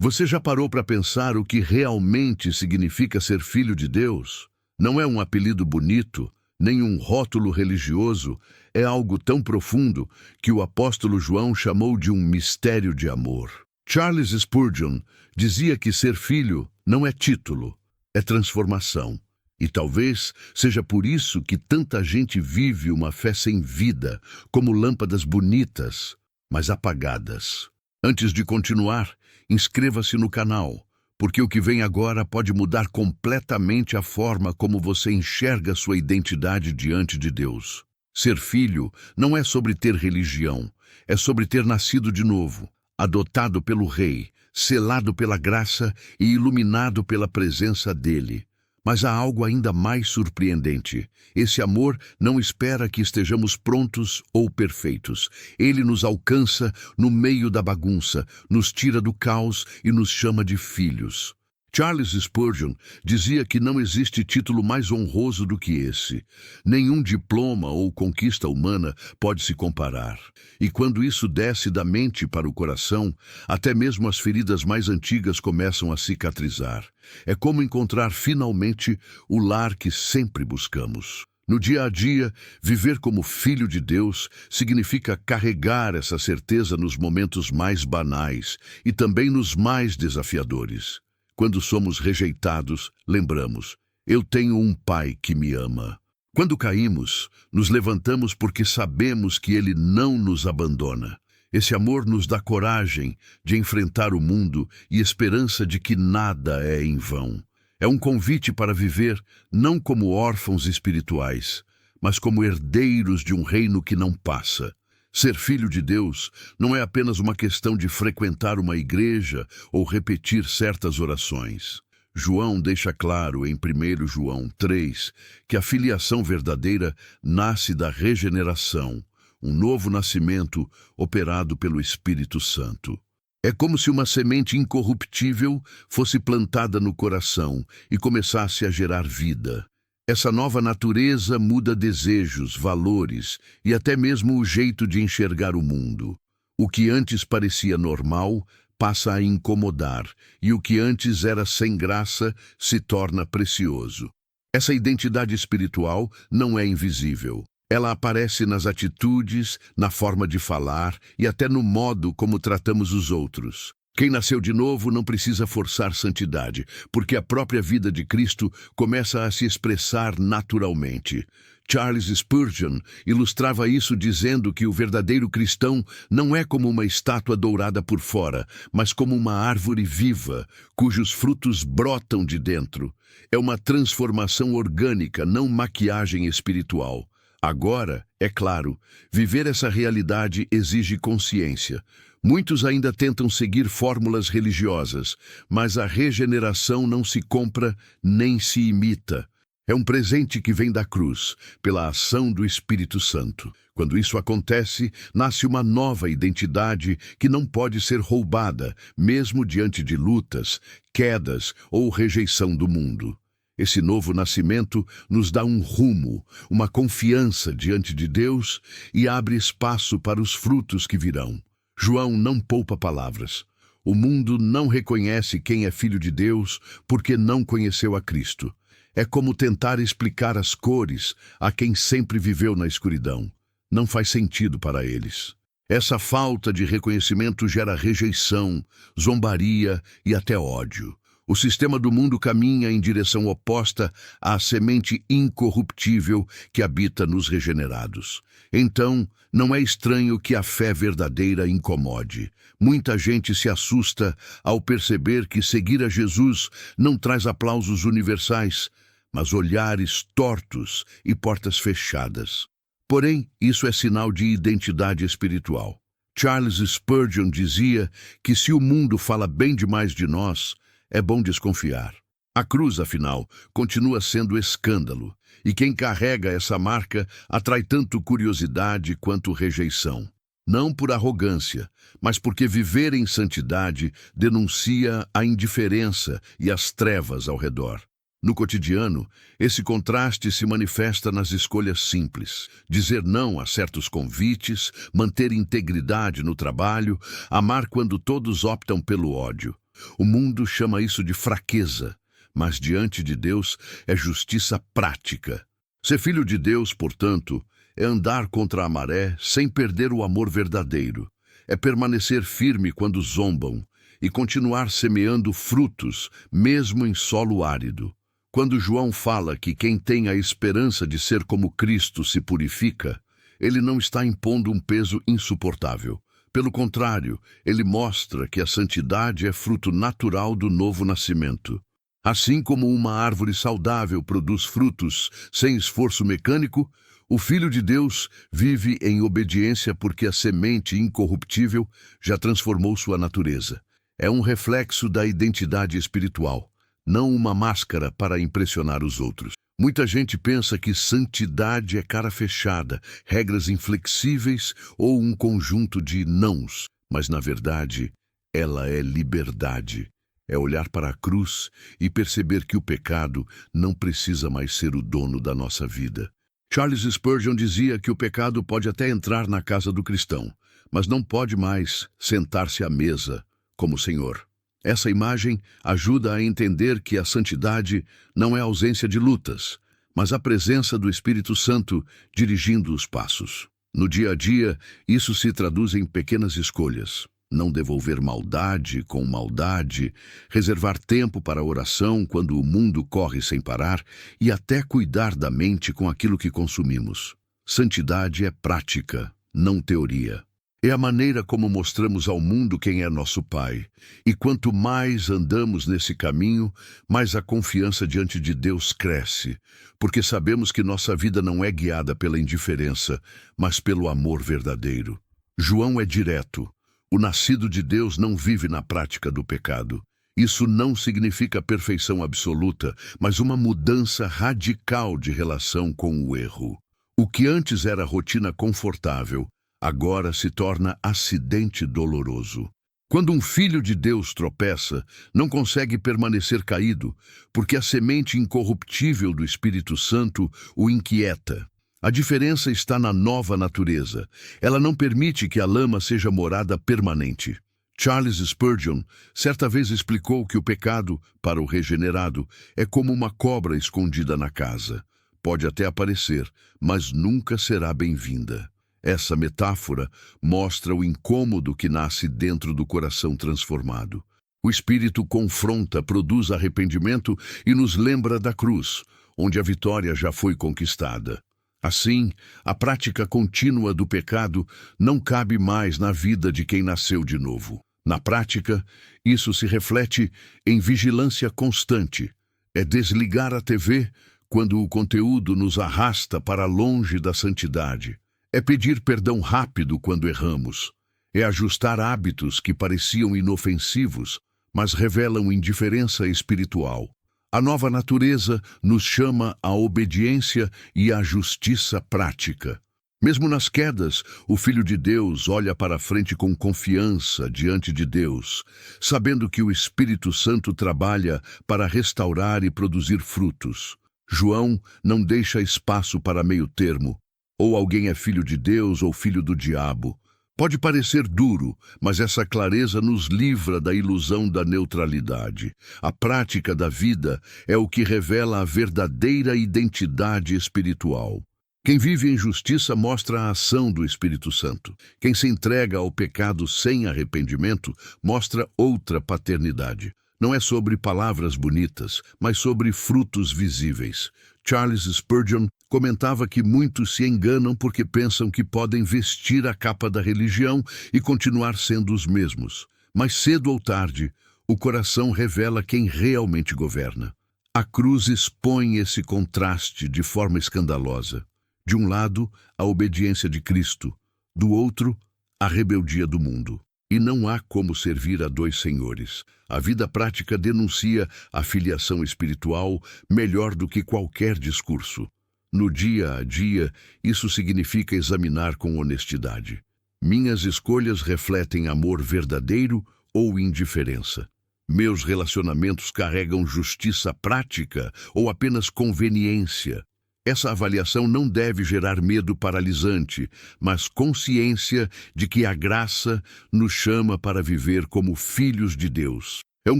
Você já parou para pensar o que realmente significa ser filho de Deus? Não é um apelido bonito, nem um rótulo religioso, é algo tão profundo que o apóstolo João chamou de um mistério de amor. Charles Spurgeon dizia que ser filho não é título, é transformação. E talvez seja por isso que tanta gente vive uma fé sem vida, como lâmpadas bonitas, mas apagadas. Antes de continuar, inscreva-se no canal, porque o que vem agora pode mudar completamente a forma como você enxerga sua identidade diante de Deus. Ser filho não é sobre ter religião, é sobre ter nascido de novo, adotado pelo Rei, selado pela graça e iluminado pela presença dele. Mas há algo ainda mais surpreendente. Esse amor não espera que estejamos prontos ou perfeitos. Ele nos alcança no meio da bagunça, nos tira do caos e nos chama de filhos. Charles Spurgeon dizia que não existe título mais honroso do que esse. Nenhum diploma ou conquista humana pode se comparar. E quando isso desce da mente para o coração, até mesmo as feridas mais antigas começam a cicatrizar. É como encontrar finalmente o lar que sempre buscamos. No dia a dia, viver como filho de Deus significa carregar essa certeza nos momentos mais banais e também nos mais desafiadores. Quando somos rejeitados, lembramos, eu tenho um pai que me ama. Quando caímos, nos levantamos porque sabemos que ele não nos abandona. Esse amor nos dá coragem de enfrentar o mundo e esperança de que nada é em vão. É um convite para viver não como órfãos espirituais, mas como herdeiros de um reino que não passa. Ser filho de Deus não é apenas uma questão de frequentar uma igreja ou repetir certas orações. João deixa claro em 1 João 3 que a filiação verdadeira nasce da regeneração, um novo nascimento operado pelo Espírito Santo. É como se uma semente incorruptível fosse plantada no coração e começasse a gerar vida. Essa nova natureza muda desejos, valores e até mesmo o jeito de enxergar o mundo. O que antes parecia normal passa a incomodar, e o que antes era sem graça se torna precioso. Essa identidade espiritual não é invisível. Ela aparece nas atitudes, na forma de falar e até no modo como tratamos os outros. Quem nasceu de novo não precisa forçar santidade, porque a própria vida de Cristo começa a se expressar naturalmente. Charles Spurgeon ilustrava isso dizendo que o verdadeiro cristão não é como uma estátua dourada por fora, mas como uma árvore viva, cujos frutos brotam de dentro. É uma transformação orgânica, não maquiagem espiritual. Agora, é claro, viver essa realidade exige consciência. Muitos ainda tentam seguir fórmulas religiosas, mas a regeneração não se compra nem se imita. É um presente que vem da cruz, pela ação do Espírito Santo. Quando isso acontece, nasce uma nova identidade que não pode ser roubada, mesmo diante de lutas, quedas ou rejeição do mundo. Esse novo nascimento nos dá um rumo, uma confiança diante de Deus e abre espaço para os frutos que virão. João não poupa palavras. O mundo não reconhece quem é filho de Deus porque não conheceu a Cristo. É como tentar explicar as cores a quem sempre viveu na escuridão. Não faz sentido para eles. Essa falta de reconhecimento gera rejeição, zombaria e até ódio. O sistema do mundo caminha em direção oposta à semente incorruptível que habita nos regenerados. Então, não é estranho que a fé verdadeira incomode. Muita gente se assusta ao perceber que seguir a Jesus não traz aplausos universais, mas olhares tortos e portas fechadas. Porém, isso é sinal de identidade espiritual. Charles Spurgeon dizia que se o mundo fala bem demais de nós, é bom desconfiar. A cruz, afinal, continua sendo escândalo, e quem carrega essa marca atrai tanto curiosidade quanto rejeição. Não por arrogância, mas porque viver em santidade denuncia a indiferença e as trevas ao redor. No cotidiano, esse contraste se manifesta nas escolhas simples. Dizer não a certos convites, manter integridade no trabalho, amar quando todos optam pelo ódio. O mundo chama isso de fraqueza, mas diante de Deus é justiça prática. Ser filho de Deus, portanto, é andar contra a maré sem perder o amor verdadeiro. É permanecer firme quando zombam e continuar semeando frutos, mesmo em solo árido. Quando João fala que quem tem a esperança de ser como Cristo se purifica, ele não está impondo um peso insuportável. Pelo contrário, ele mostra que a santidade é fruto natural do novo nascimento. Assim como uma árvore saudável produz frutos sem esforço mecânico, o Filho de Deus vive em obediência porque a semente incorruptível já transformou sua natureza. É um reflexo da identidade espiritual, não uma máscara para impressionar os outros. Muita gente pensa que santidade é cara fechada, regras inflexíveis ou um conjunto de nãos, mas na verdade, ela é liberdade. É olhar para a cruz e perceber que o pecado não precisa mais ser o dono da nossa vida. Charles Spurgeon dizia que o pecado pode até entrar na casa do cristão, mas não pode mais sentar-se à mesa como Senhor. Essa imagem ajuda a entender que a santidade não é ausência de lutas, mas a presença do Espírito Santo dirigindo os passos. No dia a dia, isso se traduz em pequenas escolhas. Não devolver maldade com maldade, reservar tempo para a oração quando o mundo corre sem parar e até cuidar da mente com aquilo que consumimos. Santidade é prática, não teoria. É a maneira como mostramos ao mundo quem é nosso Pai. E quanto mais andamos nesse caminho, mais a confiança diante de Deus cresce, porque sabemos que nossa vida não é guiada pela indiferença, mas pelo amor verdadeiro. João é direto. O nascido de Deus não vive na prática do pecado. Isso não significa perfeição absoluta, mas uma mudança radical de relação com o erro. O que antes era rotina confortável, agora se torna acidente doloroso. Quando um filho de Deus tropeça, não consegue permanecer caído, porque a semente incorruptível do Espírito Santo o inquieta. A diferença está na nova natureza. Ela não permite que a lama seja morada permanente. Charles Spurgeon certa vez explicou que o pecado, para o regenerado, é como uma cobra escondida na casa. Pode até aparecer, mas nunca será bem-vinda. Essa metáfora mostra o incômodo que nasce dentro do coração transformado. O Espírito confronta, produz arrependimento e nos lembra da cruz, onde a vitória já foi conquistada. Assim, a prática contínua do pecado não cabe mais na vida de quem nasceu de novo. Na prática, isso se reflete em vigilância constante. É desligar a TV quando o conteúdo nos arrasta para longe da santidade. É pedir perdão rápido quando erramos. É ajustar hábitos que pareciam inofensivos, mas revelam indiferença espiritual. A nova natureza nos chama à obediência e à justiça prática. Mesmo nas quedas, o Filho de Deus olha para a frente com confiança diante de Deus, sabendo que o Espírito Santo trabalha para restaurar e produzir frutos. João não deixa espaço para meio termo. Ou alguém é filho de Deus ou filho do diabo. Pode parecer duro, mas essa clareza nos livra da ilusão da neutralidade. A prática da vida é o que revela a verdadeira identidade espiritual. Quem vive em justiça mostra a ação do Espírito Santo. Quem se entrega ao pecado sem arrependimento mostra outra paternidade. Não é sobre palavras bonitas, mas sobre frutos visíveis. Charles Spurgeon comentava que muitos se enganam porque pensam que podem vestir a capa da religião e continuar sendo os mesmos. Mas cedo ou tarde, o coração revela quem realmente governa. A cruz expõe esse contraste de forma escandalosa. De um lado, a obediência de Cristo, do outro, a rebeldia do mundo. E não há como servir a dois senhores. A vida prática denuncia a filiação espiritual melhor do que qualquer discurso. No dia a dia, isso significa examinar com honestidade. Minhas escolhas refletem amor verdadeiro ou indiferença? Meus relacionamentos carregam justiça prática ou apenas conveniência? Essa avaliação não deve gerar medo paralisante, mas consciência de que a graça nos chama para viver como filhos de Deus. É um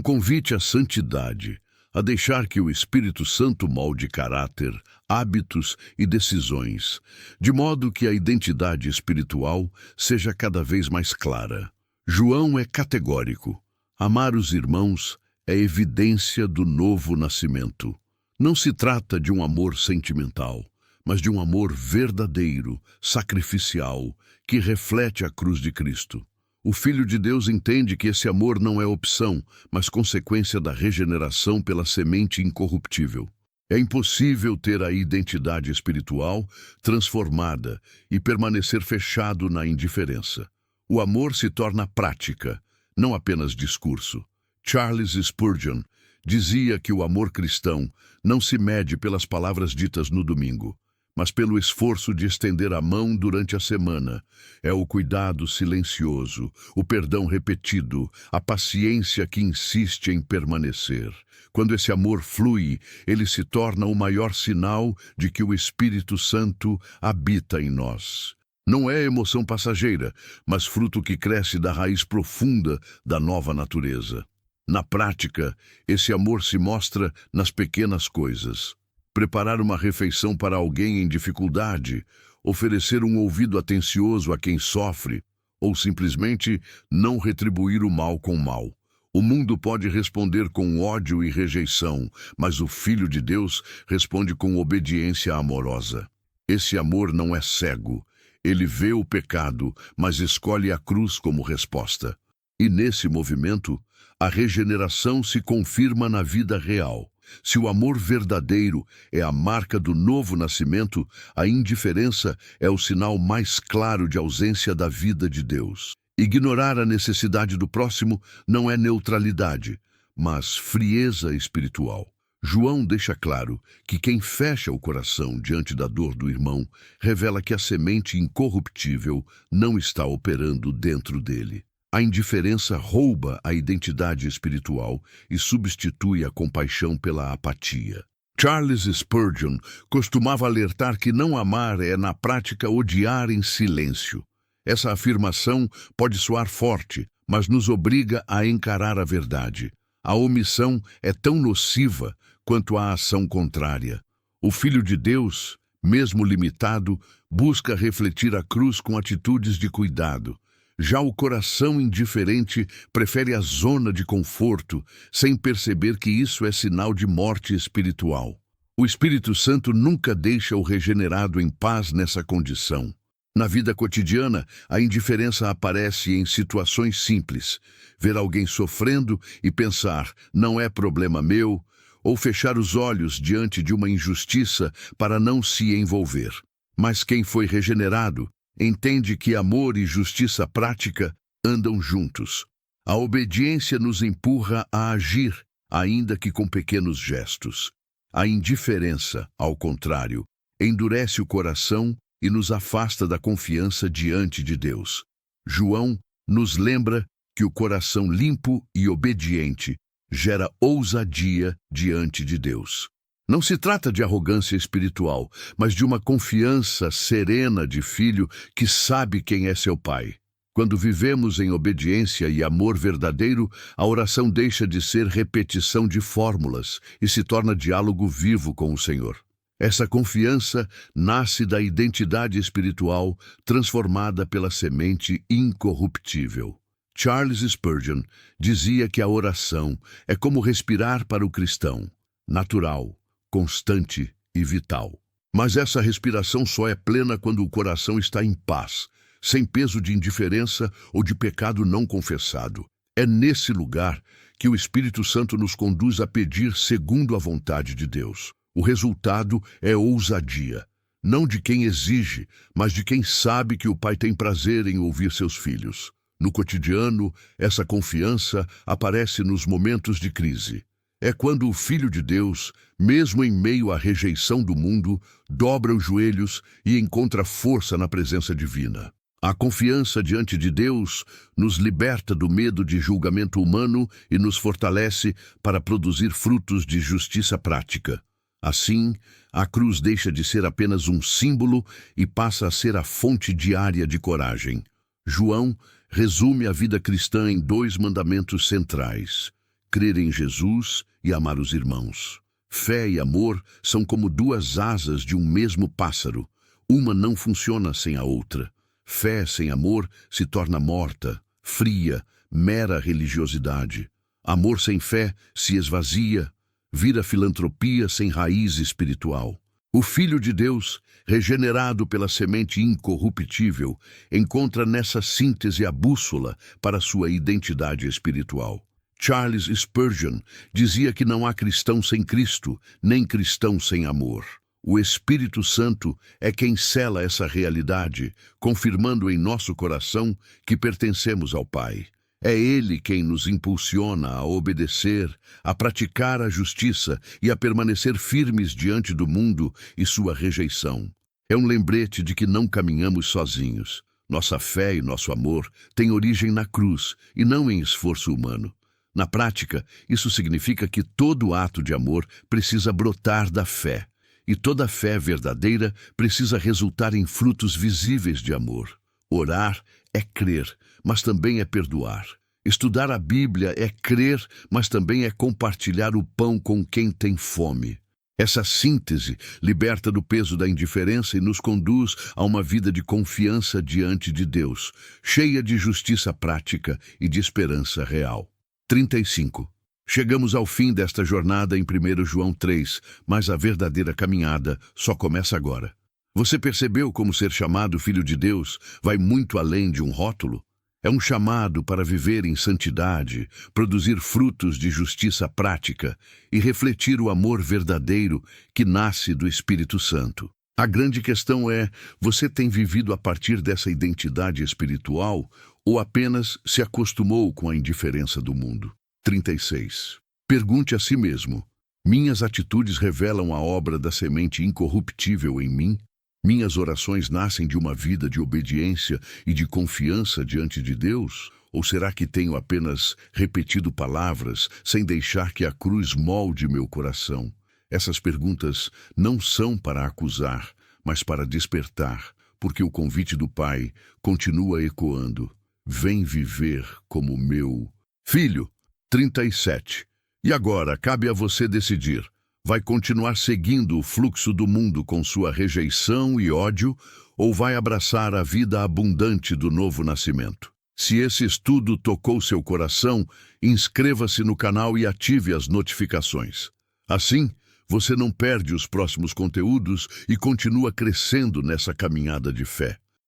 convite à santidade, a deixar que o Espírito Santo molde caráter, hábitos e decisões, de modo que a identidade espiritual seja cada vez mais clara. João é categórico. Amar os irmãos é evidência do novo nascimento. Não se trata de um amor sentimental, mas de um amor verdadeiro, sacrificial, que reflete a cruz de Cristo. O Filho de Deus entende que esse amor não é opção, mas consequência da regeneração pela semente incorruptível. É impossível ter a identidade espiritual transformada e permanecer fechado na indiferença. O amor se torna prática, não apenas discurso. Charles Spurgeon dizia que o amor cristão não se mede pelas palavras ditas no domingo, mas pelo esforço de estender a mão durante a semana. É o cuidado silencioso, o perdão repetido, a paciência que insiste em permanecer. Quando esse amor flui, ele se torna o maior sinal de que o Espírito Santo habita em nós. Não é emoção passageira, mas fruto que cresce da raiz profunda da nova natureza. Na prática, esse amor se mostra nas pequenas coisas. Preparar uma refeição para alguém em dificuldade, oferecer um ouvido atencioso a quem sofre, ou simplesmente não retribuir o mal com o mal. O mundo pode responder com ódio e rejeição, mas o Filho de Deus responde com obediência amorosa. Esse amor não é cego. Ele vê o pecado, mas escolhe a cruz como resposta. E nesse movimento, a regeneração se confirma na vida real. Se o amor verdadeiro é a marca do novo nascimento, a indiferença é o sinal mais claro de ausência da vida de Deus. Ignorar a necessidade do próximo não é neutralidade, mas frieza espiritual. João deixa claro que quem fecha o coração diante da dor do irmão revela que a semente incorruptível não está operando dentro dele. A indiferença rouba a identidade espiritual e substitui a compaixão pela apatia. Charles Spurgeon costumava alertar que não amar é, na prática, odiar em silêncio. Essa afirmação pode soar forte, mas nos obriga a encarar a verdade. A omissão é tão nociva quanto a ação contrária. O Filho de Deus, mesmo limitado, busca refletir a cruz com atitudes de cuidado. Já o coração indiferente prefere a zona de conforto, sem perceber que isso é sinal de morte espiritual. O Espírito Santo nunca deixa o regenerado em paz nessa condição. Na vida cotidiana, a indiferença aparece em situações simples. Ver alguém sofrendo e pensar, não é problema meu, ou fechar os olhos diante de uma injustiça para não se envolver. Mas quem foi regenerado entende que amor e justiça prática andam juntos. A obediência nos empurra a agir, ainda que com pequenos gestos. A indiferença, ao contrário, endurece o coração e nos afasta da confiança diante de Deus. João nos lembra que o coração limpo e obediente gera ousadia diante de Deus. Não se trata de arrogância espiritual, mas de uma confiança serena de filho que sabe quem é seu pai. Quando vivemos em obediência e amor verdadeiro, a oração deixa de ser repetição de fórmulas e se torna diálogo vivo com o Senhor. Essa confiança nasce da identidade espiritual transformada pela semente incorruptível. Charles Spurgeon dizia que a oração é como respirar para o cristão, natural, constante e vital. Mas essa respiração só é plena quando o coração está em paz, sem peso de indiferença ou de pecado não confessado. É nesse lugar que o Espírito Santo nos conduz a pedir segundo a vontade de Deus. O resultado é ousadia, não de quem exige, mas de quem sabe que o Pai tem prazer em ouvir seus filhos. No cotidiano, essa confiança aparece nos momentos de crise. É quando o Filho de Deus, mesmo em meio à rejeição do mundo, dobra os joelhos e encontra força na presença divina. A confiança diante de Deus nos liberta do medo de julgamento humano e nos fortalece para produzir frutos de justiça prática. Assim, a cruz deixa de ser apenas um símbolo e passa a ser a fonte diária de coragem. João resume a vida cristã em 2 mandamentos centrais: crer em Jesus e amar os irmãos. Fé e amor são como duas asas de um mesmo pássaro. Uma não funciona sem a outra. Fé sem amor se torna morta, fria, mera religiosidade. Amor sem fé se esvazia, vira filantropia sem raiz espiritual. O Filho de Deus, regenerado pela semente incorruptível, encontra nessa síntese a bússola para sua identidade espiritual. Charles Spurgeon dizia que não há cristão sem Cristo, nem cristão sem amor. O Espírito Santo é quem sela essa realidade, confirmando em nosso coração que pertencemos ao Pai. É Ele quem nos impulsiona a obedecer, a praticar a justiça e a permanecer firmes diante do mundo e sua rejeição. É um lembrete de que não caminhamos sozinhos. Nossa fé e nosso amor têm origem na cruz e não em esforço humano. Na prática, isso significa que todo ato de amor precisa brotar da fé. E toda fé verdadeira precisa resultar em frutos visíveis de amor. Orar é crer, mas também é perdoar. Estudar a Bíblia é crer, mas também é compartilhar o pão com quem tem fome. Essa síntese liberta do peso da indiferença e nos conduz a uma vida de confiança diante de Deus, cheia de justiça prática e de esperança real. 35. Chegamos ao fim desta jornada em 1 João 3, mas a verdadeira caminhada só começa agora. Você percebeu como ser chamado Filho de Deus vai muito além de um rótulo? É um chamado para viver em santidade, produzir frutos de justiça prática e refletir o amor verdadeiro que nasce do Espírito Santo. A grande questão é, você tem vivido a partir dessa identidade espiritual ou apenas se acostumou com a indiferença do mundo? 36. Pergunte a si mesmo: minhas atitudes revelam a obra da semente incorruptível em mim? Minhas orações nascem de uma vida de obediência e de confiança diante de Deus? Ou será que tenho apenas repetido palavras sem deixar que a cruz molde meu coração? Essas perguntas não são para acusar, mas para despertar, porque o convite do Pai continua ecoando: vem viver como meu filho. 37. E agora, cabe a você decidir. Vai continuar seguindo o fluxo do mundo com sua rejeição e ódio, ou vai abraçar a vida abundante do novo nascimento? Se esse estudo tocou seu coração, inscreva-se no canal e ative as notificações. Assim, você não perde os próximos conteúdos e continua crescendo nessa caminhada de fé.